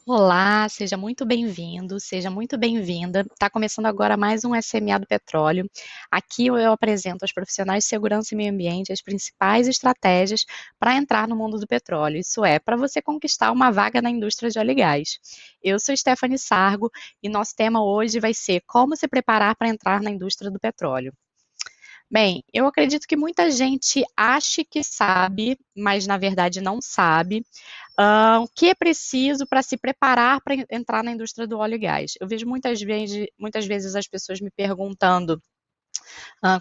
Olá, seja muito bem-vindo, seja muito bem-vinda. Está começando agora mais um SMA do Petróleo. Aqui eu apresento aos profissionais de segurança e meio ambiente as principais estratégias para entrar no mundo do petróleo, isso é, para você conquistar uma vaga na indústria de óleo e gás. Eu sou Stephanie Sargo e nosso tema hoje vai ser como se preparar para entrar na indústria do petróleo. Bem, eu acredito que muita gente acha que sabe, mas na verdade não sabe, o que é preciso para se preparar para entrar na indústria do óleo e gás. Eu vejo muitas vezes as pessoas me perguntando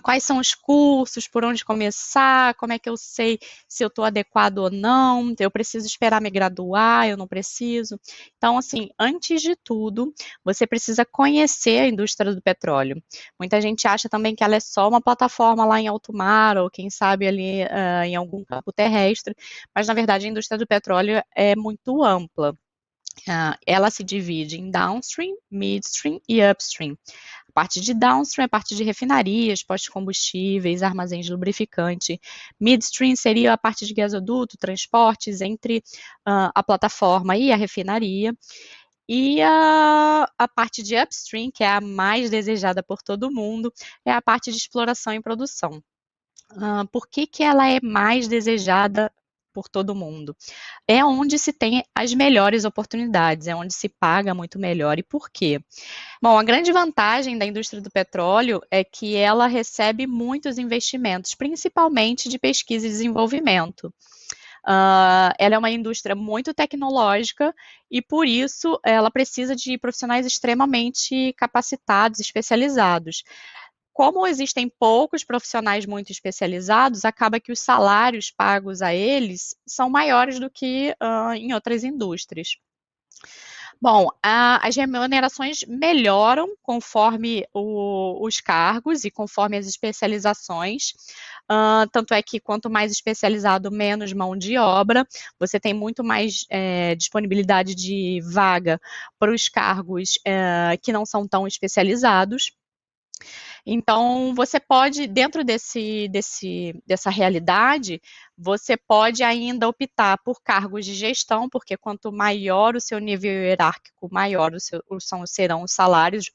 quais são os cursos, por onde começar, como é que eu sei se eu estou adequado ou não, eu preciso esperar me graduar, eu não preciso. Então, assim, antes de tudo, você precisa conhecer a indústria do petróleo. Muita gente acha também que ela é só uma plataforma lá em alto mar, ou quem sabe ali em algum campo terrestre, mas na verdade a indústria do petróleo é muito ampla. Ela se divide em downstream, midstream e upstream. A parte de downstream é a parte de refinarias, postos de combustíveis, armazéns de lubrificante. Midstream seria a parte de gasoduto, transportes entre a plataforma e a refinaria. E a parte de upstream, que é a mais desejada por todo mundo, é a parte de exploração e produção. Por que que ela é mais desejada por todo mundo? É onde se tem as melhores oportunidades, é onde se paga muito melhor. E por quê? Bom, a grande vantagem da indústria do petróleo é que ela recebe muitos investimentos, principalmente de pesquisa e desenvolvimento. Ela é uma indústria muito tecnológica e, por isso, ela precisa de profissionais extremamente capacitados, especializados. Como existem poucos profissionais muito especializados, acaba que os salários pagos a eles são maiores do que em outras indústrias. Bom, as remunerações melhoram conforme os cargos e conforme as especializações. Tanto é que quanto mais especializado, menos mão de obra. Você tem muito mais disponibilidade de vaga para os cargos que não são tão especializados. Então, você pode, dentro dessa realidade, você pode ainda optar por cargos de gestão, porque quanto maior o seu nível hierárquico, maior serão os salários,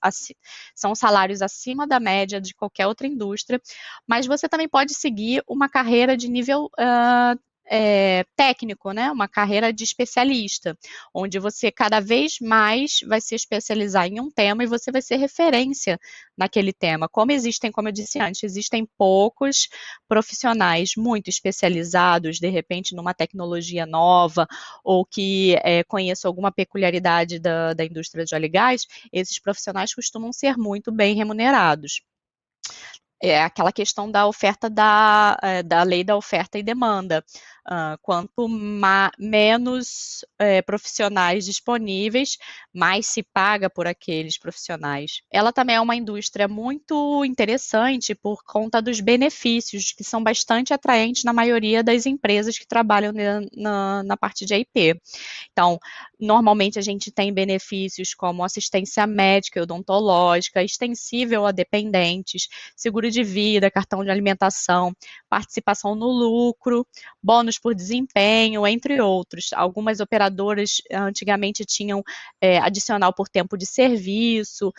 são salários acima da média de qualquer outra indústria, mas você também pode seguir uma carreira de nível técnico, né? Uma carreira de especialista, onde você cada vez mais vai se especializar em um tema e você vai ser referência naquele tema. Como existem, como eu disse antes, existem poucos profissionais muito especializados, de repente, numa tecnologia nova, ou que conheçam alguma peculiaridade da indústria de óleo e gás, esses profissionais costumam ser muito bem remunerados. É aquela questão da oferta da lei da oferta e demanda. Quanto menos profissionais disponíveis, mais se paga por aqueles profissionais. Ela também é uma indústria muito interessante por conta dos benefícios, que são bastante atraentes na maioria das empresas que trabalham na parte de IP. Então, normalmente a gente tem benefícios como assistência médica e odontológica, extensível a dependentes, seguro de vida, cartão de alimentação, participação no lucro, bônus por desempenho, entre outros. Algumas operadoras antigamente tinham adicional por tempo de serviço,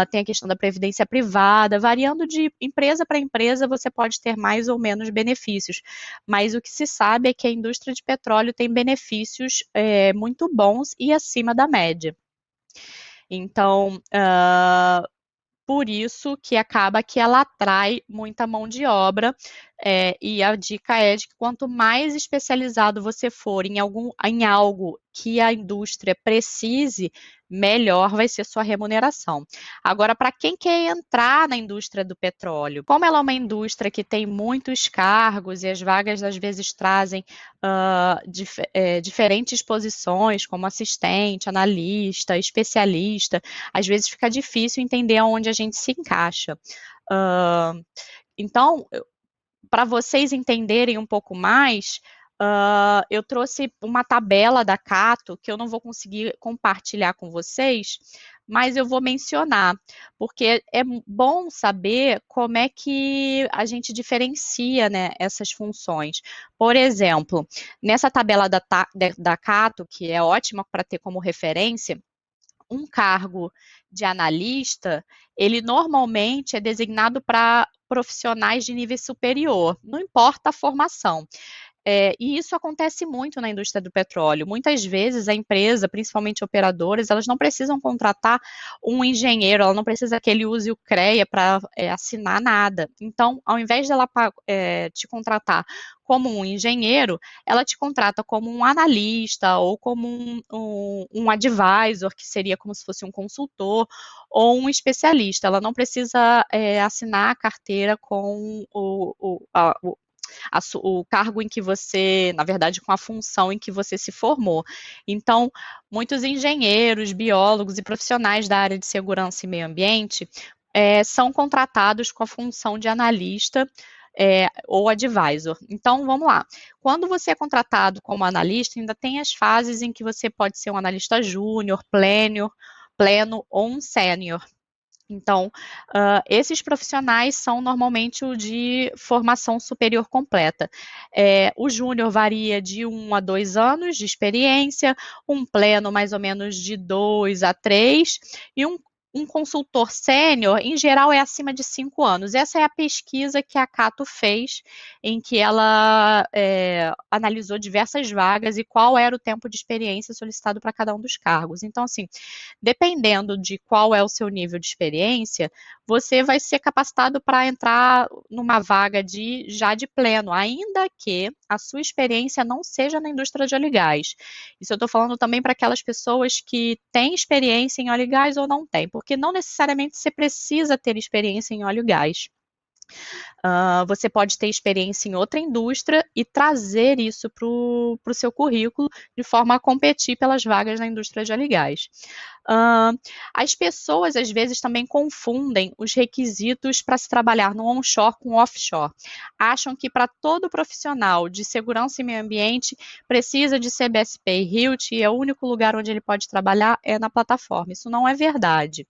tem a questão da previdência privada, variando de empresa para empresa, você pode ter mais ou menos benefícios. Mas o que se sabe é que a indústria de petróleo tem benefícios muito bons e acima da média. Então, por isso que acaba que ela atrai muita mão de obra, e a dica é de que quanto mais especializado você for em algo que a indústria precise, melhor vai ser sua remuneração. Agora, para quem quer entrar na indústria do petróleo, como ela é uma indústria que tem muitos cargos e as vagas às vezes trazem diferentes posições, como assistente, analista, especialista, às vezes fica difícil entender aonde a gente se encaixa. Então, para vocês entenderem um pouco mais, eu trouxe uma tabela da Cato, que eu não vou conseguir compartilhar com vocês, mas eu vou mencionar, porque é bom saber como é que a gente diferencia, né, essas funções. Por exemplo, nessa tabela da Cato, que é ótima para ter como referência, um cargo de analista, ele normalmente é designado para profissionais de nível superior, não importa a formação. E isso acontece muito na indústria do petróleo. Muitas vezes a empresa, principalmente operadoras, elas não precisam contratar um engenheiro, ela não precisa que ele use o CREA para assinar nada. Então, ao invés dela te contratar como um engenheiro, ela te contrata como um analista ou como um advisor, que seria como se fosse um consultor, ou um especialista. Ela não precisa assinar a carteira com o cargo em que você, na verdade, com a função em que você se formou. Então, muitos engenheiros, biólogos e profissionais da área de segurança e meio ambiente são contratados com a função de analista ou advisor. Então, vamos lá. Quando você é contratado como analista, ainda tem as fases em que você pode ser um analista júnior, pleno ou um sênior. Então, esses profissionais são normalmente o de formação superior completa. O júnior varia de 1 a 2 anos de experiência, um pleno mais ou menos de 2 a 3, e um consultor sênior, em geral, é acima de 5 anos. Essa é a pesquisa que a Cato fez, em que ela analisou diversas vagas e qual era o tempo de experiência solicitado para cada um dos cargos. Então, assim, dependendo de qual é o seu nível de experiência, você vai ser capacitado para entrar numa vaga já de pleno, ainda que a sua experiência não seja na indústria de óleo e gás. Isso eu estou falando também para aquelas pessoas que têm experiência em óleo e gás ou não têm, porque não necessariamente você precisa ter experiência em óleo e gás. Você pode ter experiência em outra indústria e trazer isso para o seu currículo de forma a competir pelas vagas na indústria de óleo e gás. As pessoas, às vezes, também confundem os requisitos para se trabalhar no onshore com offshore. Acham que para todo profissional de segurança e meio ambiente precisa de CBSP e HILT e é o único lugar onde ele pode trabalhar é na plataforma. Isso não é verdade.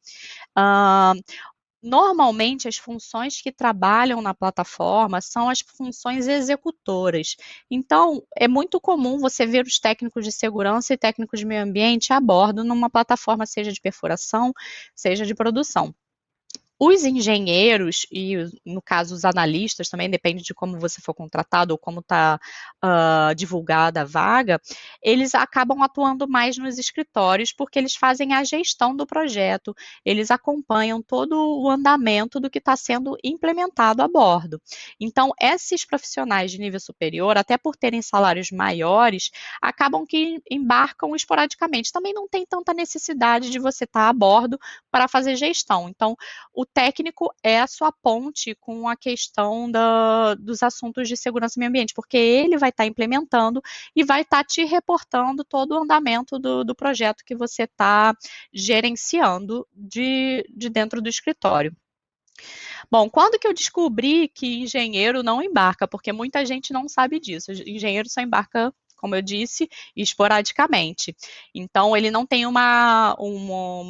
Normalmente, as funções que trabalham na plataforma são as funções executoras. Então, é muito comum você ver os técnicos de segurança e técnicos de meio ambiente a bordo numa plataforma, seja de perfuração, seja de produção. Os engenheiros e, no caso, os analistas, também depende de como você for contratado ou como está divulgada a vaga, eles acabam atuando mais nos escritórios porque eles fazem a gestão do projeto, eles acompanham todo o andamento do que está sendo implementado a bordo. Então, esses profissionais de nível superior, até por terem salários maiores, acabam que embarcam esporadicamente. Também não tem tanta necessidade de você estar a bordo para fazer gestão. Então, o técnico é a sua ponte com a questão dos assuntos de segurança e meio ambiente, porque ele vai estar implementando e vai estar te reportando todo o andamento do projeto que você está gerenciando de dentro do escritório. Bom, quando que eu descobri que engenheiro não embarca? Porque muita gente não sabe disso. Engenheiro só embarca, como eu disse, esporadicamente. Então, ele não tem uma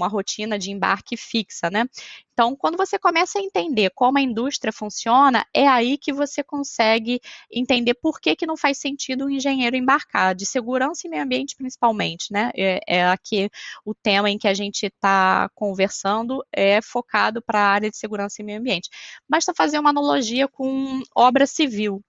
rotina de embarque fixa, né? Então, quando você começa a entender como a indústria funciona, é aí que você consegue entender por que não faz sentido o engenheiro embarcar, de segurança e meio ambiente principalmente, né? Aqui o tema em que a gente está conversando é focado para a área de segurança e meio ambiente. Basta fazer uma analogia com obra civil.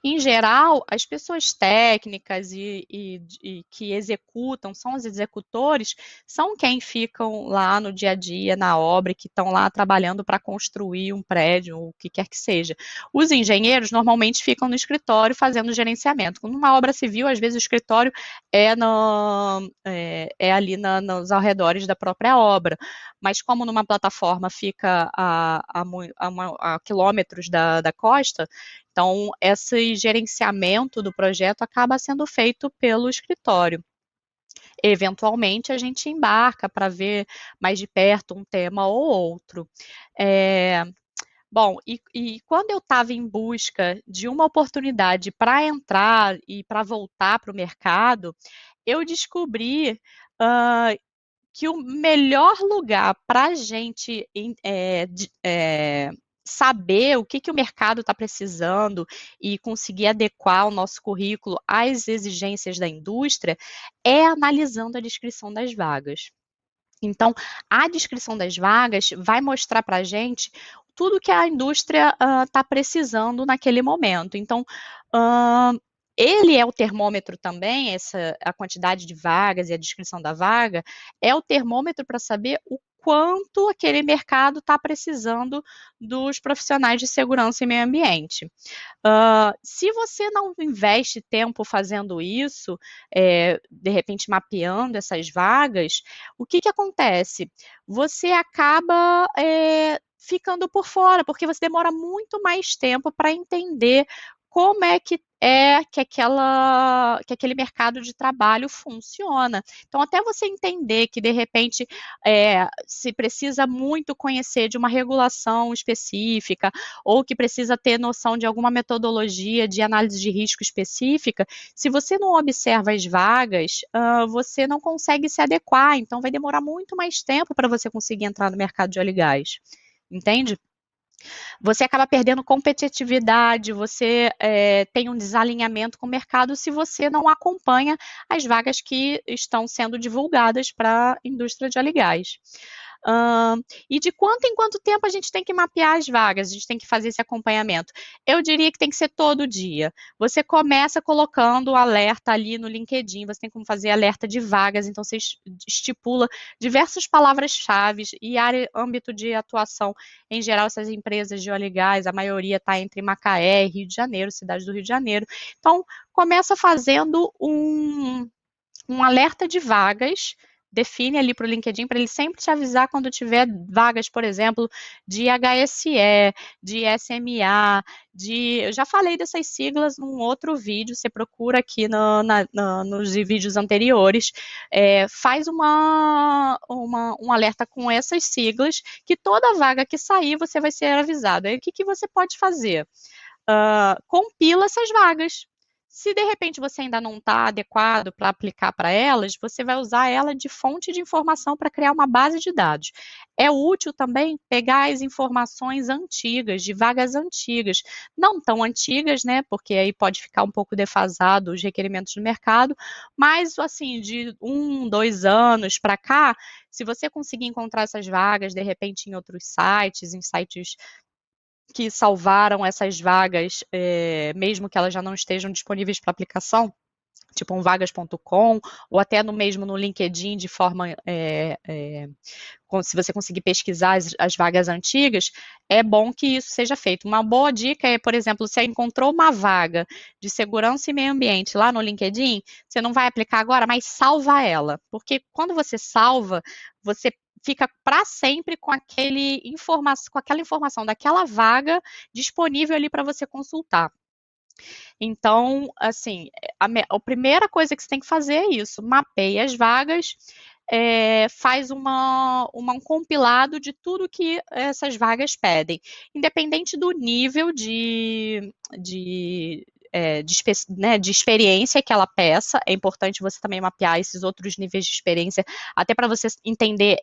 Em geral, as pessoas técnicas e que executam, são os executores, são quem ficam lá no dia a dia, na obra, que estão lá trabalhando para construir um prédio, o que quer que seja. Os engenheiros normalmente ficam no escritório fazendo gerenciamento. Numa obra civil, às vezes o escritório é ali nos arredores da própria obra, mas como numa plataforma fica a quilômetros da costa, então, esse gerenciamento do projeto acaba sendo feito pelo escritório. Eventualmente, a gente embarca para ver mais de perto um tema ou outro. Bom, e quando eu estava em busca de uma oportunidade para entrar e para voltar para o mercado, eu descobri que o melhor lugar para a gente saber o que o mercado está precisando e conseguir adequar o nosso currículo às exigências da indústria é analisando a descrição das vagas. Então, a descrição das vagas vai mostrar para a gente tudo que a indústria está precisando naquele momento. Então, ele é o termômetro também, a quantidade de vagas e a descrição da vaga, é o termômetro para saber o quanto aquele mercado está precisando dos profissionais de segurança e meio ambiente. Se você não investe tempo fazendo isso, de repente mapeando essas vagas, o que acontece? Você acaba ficando por fora, porque você demora muito mais tempo para entender como é que aquele mercado de trabalho funciona. Então, até você entender que, de repente, se precisa muito conhecer de uma regulação específica, ou que precisa ter noção de alguma metodologia de análise de risco específica, se você não observa as vagas, você não consegue se adequar, então vai demorar muito mais tempo para você conseguir entrar no mercado de óleo e gás. Entende? Você acaba perdendo competitividade, você tem um desalinhamento com o mercado se você não acompanha as vagas que estão sendo divulgadas para a indústria de óleo e gás. E de quanto em quanto tempo a gente tem que mapear as vagas, a gente tem que fazer esse acompanhamento? Eu diria que tem que ser todo dia. Você começa colocando o alerta ali no LinkedIn, você tem como fazer alerta de vagas, então você estipula diversas palavras-chave e área, âmbito de atuação. Em geral, essas empresas de óleo e gás, a maioria está entre Macaé e Rio de Janeiro, cidade do Rio de Janeiro. Então, começa fazendo um alerta de vagas, define ali para o LinkedIn para ele sempre te avisar quando tiver vagas, por exemplo, de HSE, de SMA, eu já falei dessas siglas num outro vídeo, você procura aqui nos vídeos anteriores, faz um alerta com essas siglas, que toda vaga que sair você vai ser avisado. Aí o que você pode fazer? Compila essas vagas. Se de repente você ainda não está adequado para aplicar para elas, você vai usar ela de fonte de informação para criar uma base de dados. É útil também pegar as informações antigas, de vagas antigas, não tão antigas, né? Porque aí pode ficar um pouco defasado os requerimentos do mercado, mas assim, de 2 anos para cá, se você conseguir encontrar essas vagas, de repente, em outros sites, em sites que salvaram essas vagas, mesmo que elas já não estejam disponíveis para aplicação, tipo um vagas.com, ou até no LinkedIn, de forma, se você conseguir pesquisar as vagas antigas, é bom que isso seja feito. Uma boa dica é, por exemplo, se encontrou uma vaga de segurança e meio ambiente lá no LinkedIn, você não vai aplicar agora, mas salva ela, porque quando você salva, você fica para sempre com aquela informação daquela vaga disponível ali para você consultar. Então, assim, a primeira coisa que você tem que fazer é isso: mapeia as vagas, faz um compilado de tudo que essas vagas pedem, independente do nível de experiência que ela peça. É importante você também mapear esses outros níveis de experiência, até para você entender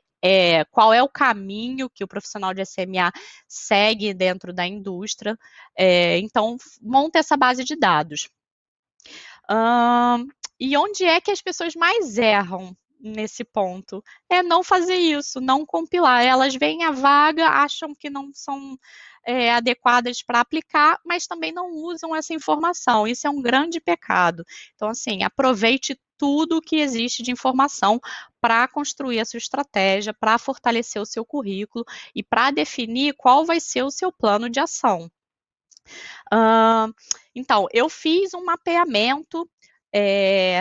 qual é o caminho que o profissional de SMA segue dentro da indústria. Então, monta essa base de dados. E onde é que as pessoas mais erram nesse ponto? É não fazer isso, não compilar. Elas veem a vaga, acham que não são adequadas para aplicar, mas também não usam essa informação. Isso é um grande pecado. Então, assim, aproveite tudo que existe de informação para construir a sua estratégia, para fortalecer o seu currículo e para definir qual vai ser o seu plano de ação. Então, eu fiz um mapeamento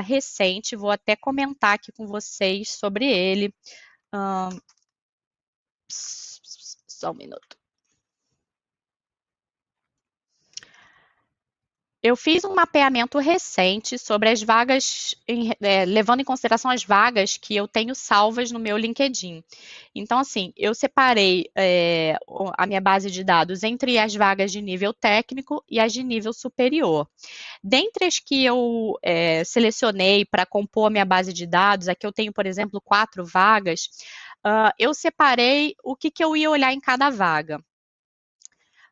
recente, vou até comentar aqui com vocês sobre ele. Só um minuto. Eu fiz um mapeamento recente sobre as vagas, levando em consideração as vagas que eu tenho salvas no meu LinkedIn. Então, assim, eu separei a minha base de dados entre as vagas de nível técnico e as de nível superior. Dentre as que eu selecionei para compor a minha base de dados, aqui eu tenho, por exemplo, 4 vagas, eu separei o que eu ia olhar em cada vaga.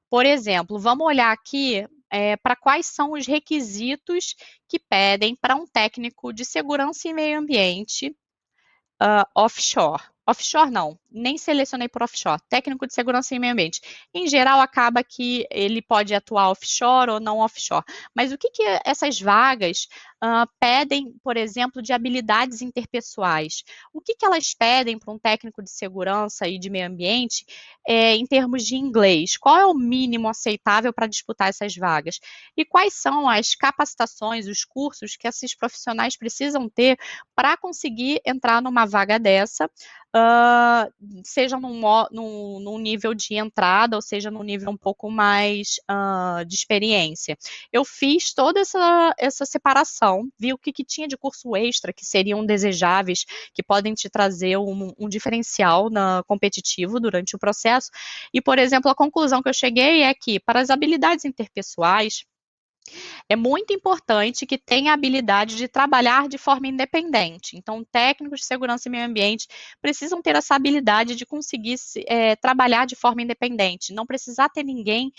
Por exemplo, vamos olhar aqui para quais são os requisitos que pedem para um técnico de segurança e meio ambiente offshore. Offshore não, nem selecionei por offshore. Técnico de segurança e meio ambiente. Em geral, acaba que ele pode atuar offshore ou não offshore. Mas o que essas vagas pedem, por exemplo, de habilidades interpessoais? O que elas pedem para um técnico de segurança e de meio ambiente em termos de inglês? Qual é o mínimo aceitável para disputar essas vagas? E quais são as capacitações, os cursos que esses profissionais precisam ter para conseguir entrar numa vaga dessa, seja num nível de entrada, ou seja, num nível um pouco mais de experiência. Eu fiz toda essa separação, vi o que tinha de curso extra que seriam desejáveis, que podem te trazer um diferencial competitivo durante o processo. E, por exemplo, a conclusão que eu cheguei é que, para as habilidades interpessoais, é muito importante que tenha a habilidade de trabalhar de forma independente. Então, técnicos de segurança e meio ambiente precisam ter essa habilidade de conseguir trabalhar de forma independente, não precisar ter ninguém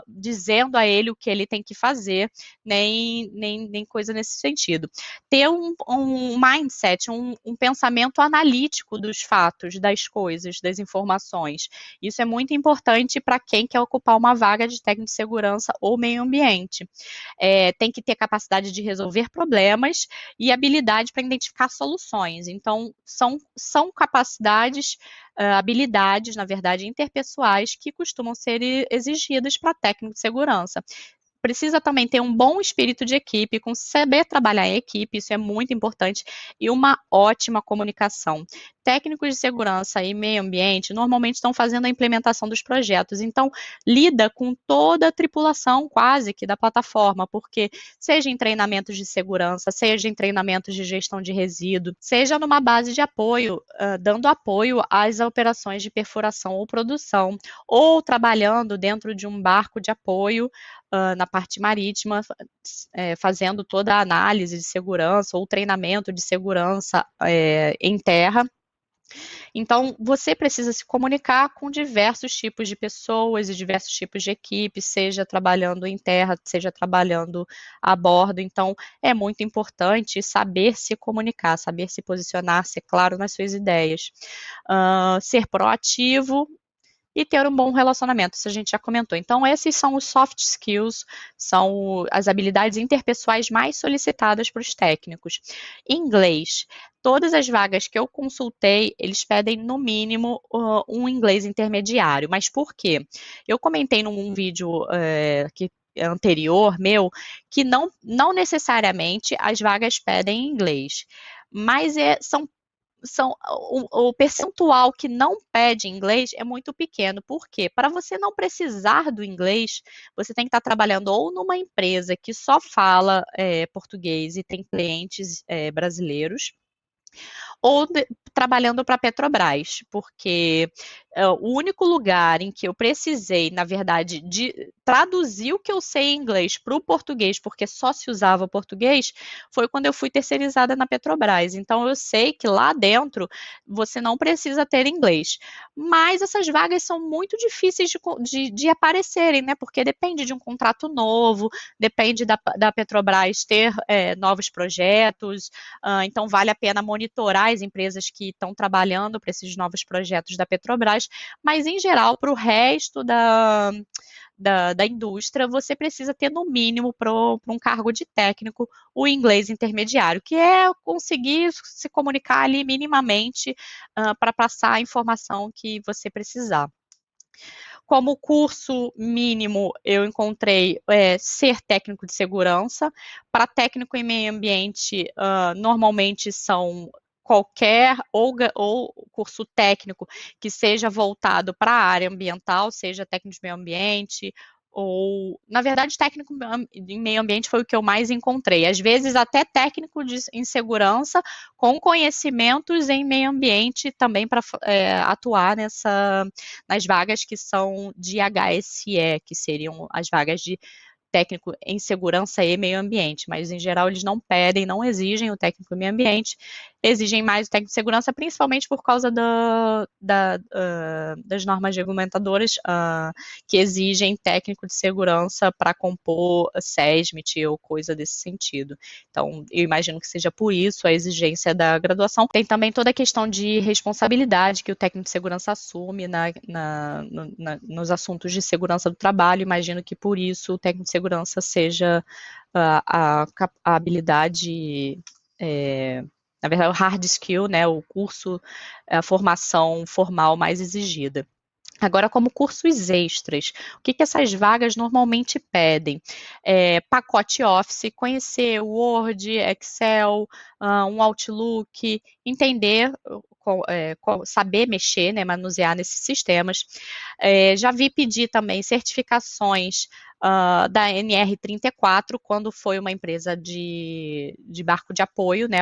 dizendo a ele o que ele tem que fazer, nem coisa nesse sentido. Ter um mindset, um pensamento analítico dos fatos, das coisas, das informações. Isso é muito importante para quem quer ocupar uma vaga de técnico de segurança ou meio ambiente. Tem que ter capacidade de resolver problemas e habilidade para identificar soluções. Então, são capacidades, habilidades, na verdade, interpessoais que costumam ser exigidas para técnico de segurança. Precisa também ter um bom espírito de equipe, com saber trabalhar em equipe, isso é muito importante, e uma ótima comunicação. Técnicos de segurança e meio ambiente normalmente estão fazendo a implementação dos projetos, então lida com toda a tripulação quase que da plataforma, porque seja em treinamentos de segurança, seja em treinamentos de gestão de resíduo, seja numa base de apoio, dando apoio às operações de perfuração ou produção, ou trabalhando dentro de um barco de apoio na parte marítima, fazendo toda a análise de segurança ou treinamento de segurança em terra. Então, você precisa se comunicar com diversos tipos de pessoas e diversos tipos de equipes, seja trabalhando em terra, seja trabalhando a bordo. Então, é muito importante saber se comunicar, saber se posicionar, ser claro nas suas ideias. Ser proativo e ter um bom relacionamento, isso a gente já comentou. Então, esses são os soft skills, são as habilidades interpessoais mais solicitadas para os técnicos. Inglês. Todas as vagas que eu consultei, eles pedem no mínimo um inglês intermediário. Mas por quê? Eu comentei num vídeo anterior meu que não necessariamente as vagas pedem inglês, mas o percentual que não pede inglês é muito pequeno. Por quê? Para você não precisar do inglês, você tem que estar trabalhando ou numa empresa que só fala português e tem clientes brasileiros, ou trabalhando para a Petrobras, porque o único lugar em que eu precisei, na verdade, de traduzir o que eu sei em inglês para o português, porque só se usava português, foi quando eu fui terceirizada na Petrobras. Então, eu sei que lá dentro você não precisa ter inglês. Mas essas vagas são muito difíceis de aparecerem, né? Porque depende de um contrato novo, depende da Petrobras ter novos projetos, então vale a pena monitorar as empresas que estão trabalhando para esses novos projetos da Petrobras, mas em geral, para o resto da indústria, você precisa ter no mínimo para um cargo de técnico o inglês intermediário, que é conseguir se comunicar ali minimamente para passar a informação que você precisar. Como curso mínimo, eu encontrei ser técnico de segurança. Para técnico em meio ambiente, normalmente são qualquer ou curso técnico que seja voltado para a área ambiental, seja técnico de meio ambiente, ou, na verdade, técnico em meio ambiente foi o que eu mais encontrei. Às vezes, até técnico em segurança, com conhecimentos em meio ambiente também para atuar nas vagas que são de HSE, que seriam as vagas de técnico em segurança e meio ambiente, mas em geral eles não pedem, não exigem o técnico em meio ambiente, exigem mais o técnico de segurança, principalmente por causa das normas regulamentadoras que exigem técnico de segurança para compor SESMIT ou coisa desse sentido. Então, eu imagino que seja por isso a exigência da graduação. Tem também toda a questão de responsabilidade que o técnico de segurança assume nos assuntos de segurança do trabalho. Imagino que por isso o técnico de segurança seja a habilidade, na verdade, o hard skill, né, o curso, a formação formal mais exigida. Agora, como cursos extras, o que essas vagas normalmente pedem? Pacote Office, conhecer Word, Excel, um Outlook, entender, saber mexer, né, manusear nesses sistemas. Já vi pedir também certificações da NR34, quando foi uma empresa de barco de apoio, né,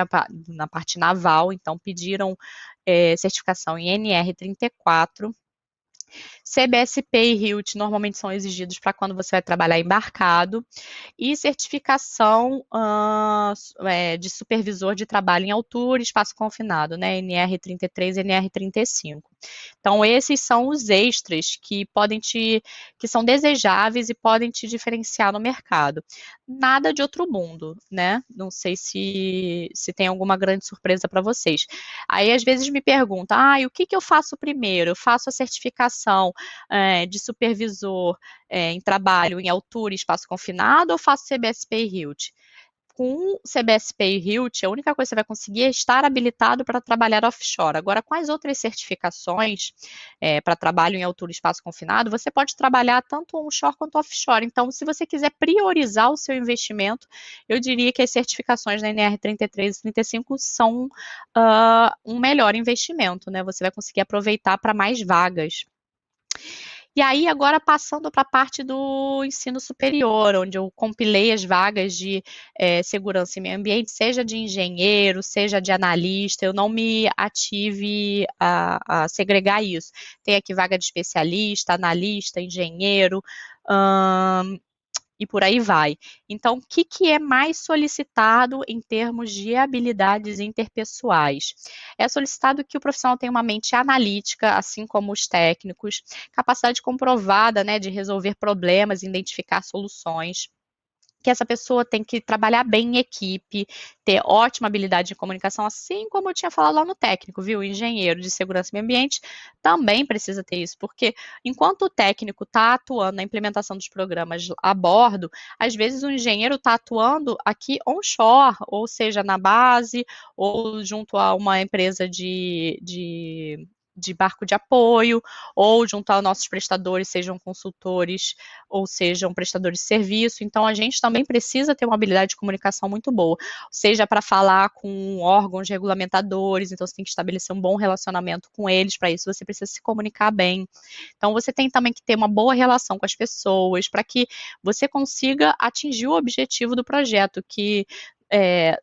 na parte naval, então pediram certificação em NR34. CBSP e RIUT normalmente são exigidos para quando você vai trabalhar embarcado, e certificação de supervisor de trabalho em altura e espaço confinado, né, NR33 e NR35. Então, esses são os extras que são desejáveis e podem te diferenciar no mercado. Nada de outro mundo, né? Não sei se tem alguma grande surpresa para vocês. Aí, às vezes, me perguntam, o que eu faço primeiro? Eu faço a certificação de supervisor em trabalho em altura e espaço confinado ou faço CBSP e RIUT? Com CBSP e RIUT, a única coisa que você vai conseguir é estar habilitado para trabalhar offshore. Agora, com as outras certificações para trabalho em altura e espaço confinado, você pode trabalhar tanto onshore quanto offshore. Então, se você quiser priorizar o seu investimento, eu diria que as certificações da NR33 e 35 são um melhor investimento, né? Você vai conseguir aproveitar para mais vagas. E aí, agora passando para a parte do ensino superior, onde eu compilei as vagas de segurança e meio ambiente, seja de engenheiro, seja de analista, eu não me ative a segregar isso. Tem aqui vaga de especialista, analista, engenheiro, e por aí vai. Então, o que é mais solicitado em termos de habilidades interpessoais? É solicitado que o profissional tenha uma mente analítica, assim como os técnicos, capacidade comprovada, né, de resolver problemas, identificar soluções, que essa pessoa tem que trabalhar bem em equipe, ter ótima habilidade de comunicação, assim como eu tinha falado lá no técnico, viu? O engenheiro de segurança e meio ambiente também precisa ter isso, porque enquanto o técnico está atuando na implementação dos programas a bordo, às vezes o engenheiro está atuando aqui onshore, ou seja, na base, ou junto a uma empresa de barco de apoio, ou junto aos nossos prestadores, sejam consultores ou sejam prestadores de serviço. Então, a gente também precisa ter uma habilidade de comunicação muito boa, seja para falar com órgãos regulamentadores, então você tem que estabelecer um bom relacionamento com eles, para isso você precisa se comunicar bem. Então, você tem também que ter uma boa relação com as pessoas, para que você consiga atingir o objetivo do projeto, que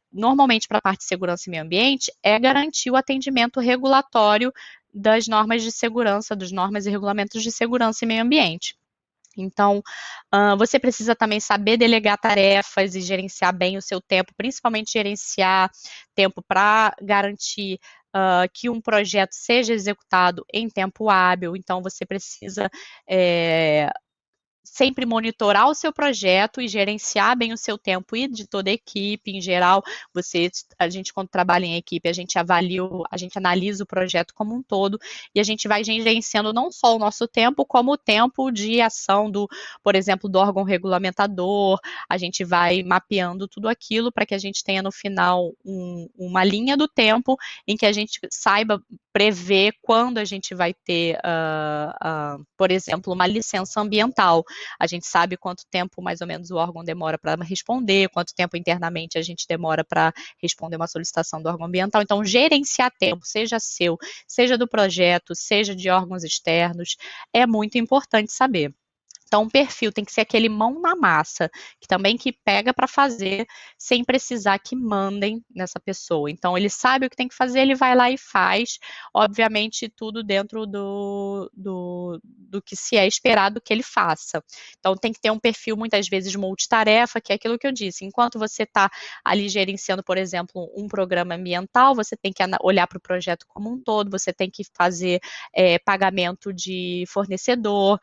normalmente para a parte de segurança e meio ambiente, é garantir o atendimento regulatório das normas de segurança, dos normas e regulamentos de segurança e meio ambiente. Então, você precisa também saber delegar tarefas e gerenciar bem o seu tempo, principalmente gerenciar tempo para garantir que um projeto seja executado em tempo hábil. Então, você precisa sempre monitorar o seu projeto e gerenciar bem o seu tempo e de toda a equipe. Em geral, a gente quando trabalha em equipe, a gente analisa o projeto como um todo e a gente vai gerenciando não só o nosso tempo, como o tempo de ação por exemplo, do órgão regulamentador. A gente vai mapeando tudo aquilo para que a gente tenha no final uma linha do tempo em que a gente saiba prever quando a gente vai ter, por exemplo, uma licença ambiental. A gente sabe quanto tempo mais ou menos o órgão demora para responder, quanto tempo internamente a gente demora para responder uma solicitação do órgão ambiental. Então, gerenciar tempo, seja seu, seja do projeto, seja de órgãos externos, é muito importante saber. Então, o perfil tem que ser aquele mão na massa, que também que pega para fazer, sem precisar que mandem nessa pessoa. Então, ele sabe o que tem que fazer, ele vai lá e faz, obviamente, tudo dentro do que se é esperado que ele faça. Então, tem que ter um perfil, muitas vezes, multitarefa, que é aquilo que eu disse. Enquanto você está ali gerenciando, por exemplo, um programa ambiental, você tem que olhar para o projeto como um todo, você tem que fazer pagamento de fornecedor,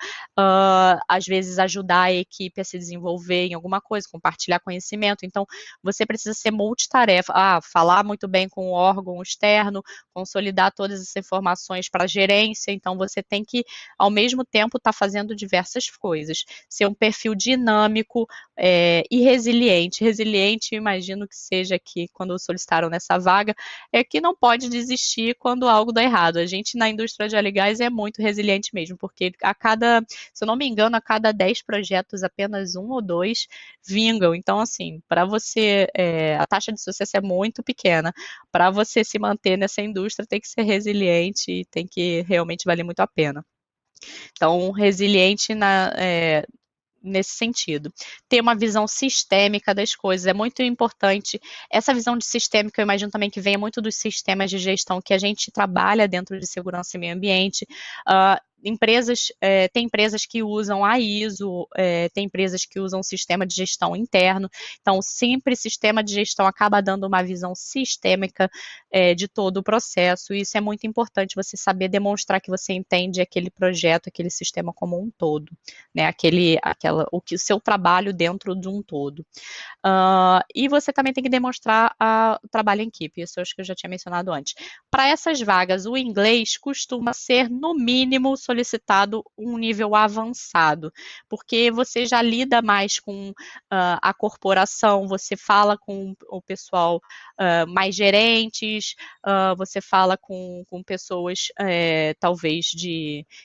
às vezes ajudar a equipe a se desenvolver em alguma coisa, compartilhar conhecimento. Então, você precisa ser multitarefa, falar muito bem com o órgão externo, consolidar todas essas informações para a gerência. Então, você tem que, ao mesmo tempo, estar fazendo diversas coisas. Ser um perfil dinâmico e resiliente. Resiliente, imagino que seja aqui, quando solicitaram nessa vaga, é que não pode desistir quando algo dá errado. A gente, na indústria de óleo e gás, é muito resiliente mesmo, porque se eu não me engano, a cada 10 projetos, apenas 1 ou 2 vingam. Então, assim, para você, a taxa de sucesso é muito pequena. Para você se manter nessa indústria, tem que ser resiliente e tem que realmente valer muito a pena. Então, resiliente nesse sentido. Ter uma visão sistêmica das coisas é muito importante. Essa visão de sistêmica, eu imagino também que venha muito dos sistemas de gestão que a gente trabalha dentro de segurança e meio ambiente. Tem empresas que usam a ISO, tem empresas que usam sistema de gestão interno. Então, sempre sistema de gestão acaba dando uma visão sistêmica de todo o processo. E isso é muito importante, você saber demonstrar que você entende aquele projeto, aquele sistema como um todo, né? O seu trabalho dentro de um todo. E você também tem que demonstrar o trabalho em equipe, isso eu acho que eu já tinha mencionado antes. Para essas vagas, o inglês costuma ser, no mínimo, solicitado um nível avançado, porque você já lida mais com a corporação, você fala com o pessoal mais gerentes, você fala com pessoas talvez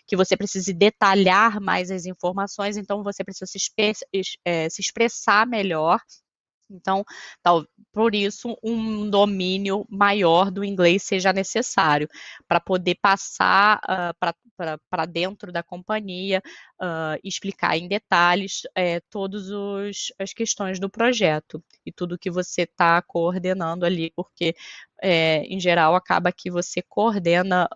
que você precise detalhar mais as informações, então você precisa se expressar melhor. Então, por isso, um domínio maior do inglês seja necessário para poder passar para dentro da companhia, explicar em detalhes todas as questões do projeto e tudo que você está coordenando ali, porque, em geral, acaba que você coordena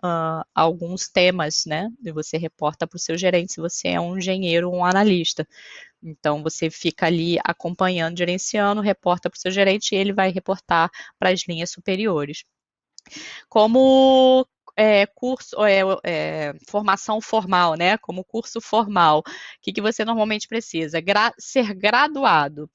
alguns temas, né? E você reporta para o seu gerente se você é um engenheiro ou um analista. Então, você fica ali acompanhando, gerenciando, reporta para o seu gerente e ele vai reportar para as linhas superiores. Como formação formal, né? Como curso formal, o que você normalmente precisa? Ser graduado.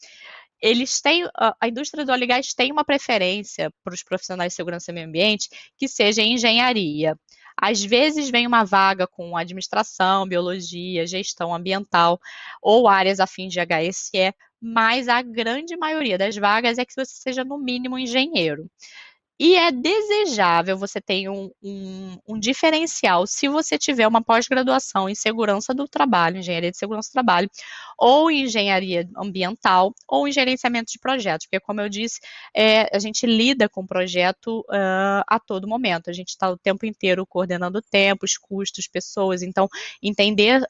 A indústria do óleo e gás tem uma preferência para os profissionais de segurança e meio ambiente que seja em engenharia. Às vezes vem uma vaga com administração, biologia, gestão ambiental ou áreas afins de HSE, mas a grande maioria das vagas é que você seja no mínimo engenheiro. E é desejável você ter um diferencial se você tiver uma pós-graduação em segurança do trabalho, engenharia de segurança do trabalho, ou em engenharia ambiental, ou em gerenciamento de projetos, porque, como eu disse, a gente lida com o projeto a todo momento, a gente está o tempo inteiro coordenando tempos, custos, pessoas, então entender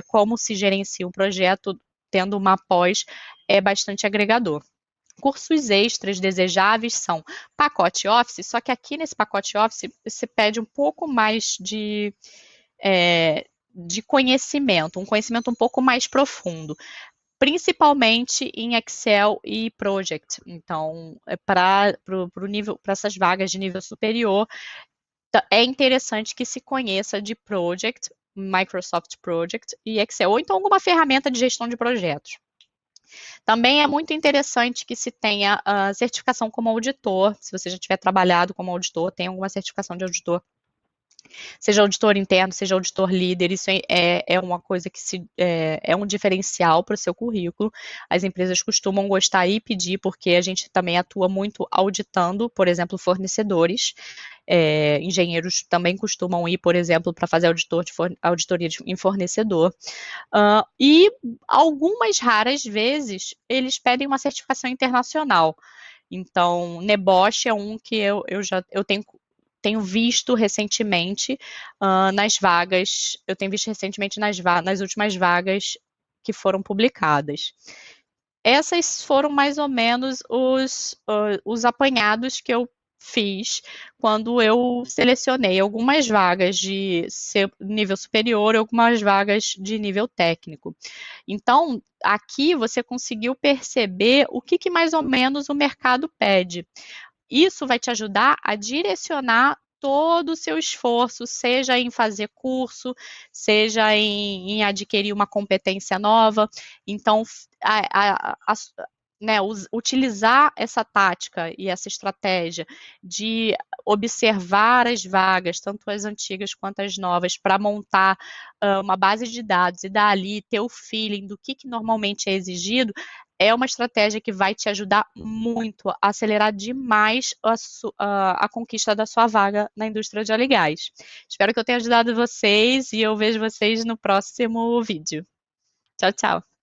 como se gerencia um projeto tendo uma pós é bastante agregador. Cursos extras desejáveis são pacote Office, só que aqui nesse pacote Office você pede um pouco mais de conhecimento, um conhecimento um pouco mais profundo, principalmente em Excel e Project. Então, para essas vagas de nível superior, é interessante que se conheça de Project, Microsoft Project e Excel, ou então alguma ferramenta de gestão de projetos. Também é muito interessante que se tenha a certificação como auditor, se você já tiver trabalhado como auditor, tem alguma certificação de auditor, seja auditor interno, seja auditor líder, isso é uma coisa que é um diferencial para o seu currículo. As empresas costumam gostar e pedir, porque a gente também atua muito auditando, por exemplo, fornecedores. Engenheiros também costumam ir, por exemplo, para fazer auditoria em fornecedor. E algumas raras vezes eles pedem uma certificação internacional. Então, NEBOSH é um que eu tenho visto recentemente nas vagas, eu tenho visto recentemente nas últimas vagas que foram publicadas. Essas foram mais ou menos os apanhados que eu fiz quando eu selecionei algumas vagas de nível superior e algumas vagas de nível técnico. Então, aqui você conseguiu perceber o que mais ou menos o mercado pede. Isso vai te ajudar a direcionar todo o seu esforço, seja em fazer curso, seja em adquirir uma competência nova. Então, né, utilizar essa tática e essa estratégia de observar as vagas, tanto as antigas quanto as novas, para montar uma base de dados e dali ter o feeling do que normalmente é exigido, é uma estratégia que vai te ajudar muito a acelerar demais a conquista da sua vaga na indústria de óleo e gás. Espero que eu tenha ajudado vocês e eu vejo vocês no próximo vídeo. Tchau, tchau.